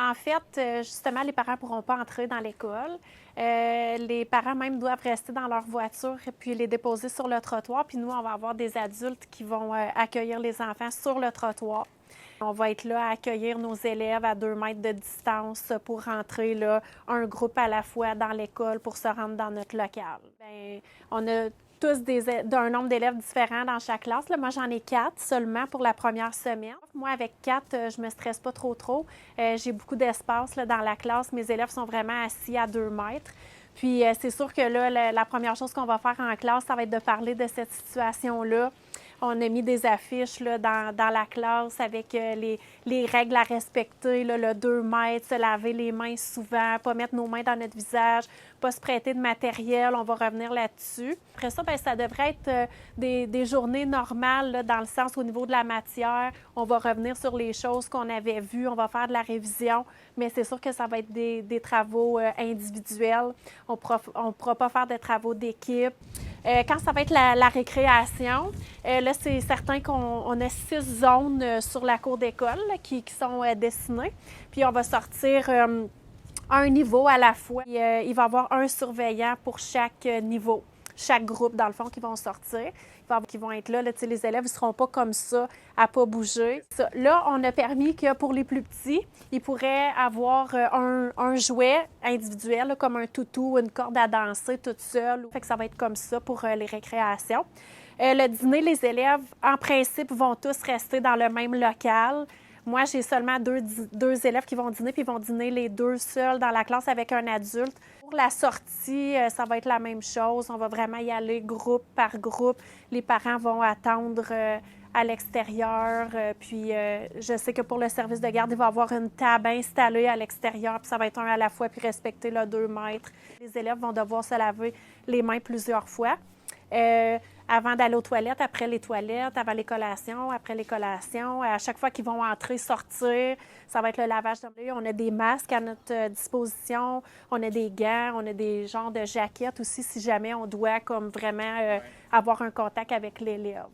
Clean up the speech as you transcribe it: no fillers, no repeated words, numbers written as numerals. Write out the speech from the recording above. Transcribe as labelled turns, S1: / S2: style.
S1: En fait, justement, les parents ne pourront pas entrer dans l'école. Les parents même doivent rester dans leur voiture et puis les déposer sur le trottoir. Puis nous, on va avoir des adultes qui vont accueillir les enfants sur le trottoir. On va être là à accueillir nos élèves à 2 mètres de distance pour rentrer là, un groupe à la fois dans l'école pour se rendre dans notre local. Bien, on a tous d'un nombre d'élèves différents dans chaque classe. Là, moi, j'en ai 4 seulement pour la première semaine. Moi, avec 4, je me stresse pas trop. J'ai beaucoup d'espace là, dans la classe. Mes élèves sont vraiment assis à 2 mètres. Puis, c'est sûr que là, la première chose qu'on va faire en classe, ça va être de parler de cette situation-là. On a mis des affiches là, dans la classe avec les règles à respecter, là, le 2 mètres, se laver les mains souvent, pas mettre nos mains dans notre visage, pas se prêter de matériel. On va revenir là-dessus. Après ça, bien, ça devrait être des journées normales là, dans le sens au niveau de la matière. On va revenir sur les choses qu'on avait vues. On va faire de la révision, mais c'est sûr que ça va être des travaux individuels. On ne pourra pas faire de travaux d'équipe. Quand ça va être la récréation, là, c'est certain qu'on a 6 zones sur la cour d'école qui sont dessinées. Puis on va sortir un niveau à la fois. Il va y avoir un surveillant pour chaque niveau, chaque groupe, dans le fond, qui vont sortir. Qui vont être là, les élèves ne seront pas comme ça, à ne pas bouger. Ça, là, on a permis que pour les plus petits, ils pourraient avoir un jouet individuel, là, comme un toutou, une corde à danser toute seule. Fait que ça va être comme ça pour les récréations. Le dîner, les élèves, en principe, vont tous rester dans le même local. Moi, j'ai seulement deux élèves qui vont dîner, puis ils vont dîner les 2 seuls dans la classe avec un adulte. Pour la sortie, ça va être la même chose. On va vraiment y aller groupe par groupe. Les parents vont attendre à l'extérieur. Puis je sais que pour le service de garde, il va y avoir une table installée à l'extérieur, puis ça va être un à la fois, puis respecter le 2 mètres. Les élèves vont devoir se laver les mains plusieurs fois. Avant d'aller aux toilettes, après les toilettes, avant les collations, après les collations. À chaque fois qu'ils vont entrer, sortir, ça va être le lavage de mains. On a des masques à notre disposition, on a des gants, on a des genres de jaquettes aussi si jamais on doit comme vraiment avoir un contact avec l'élève.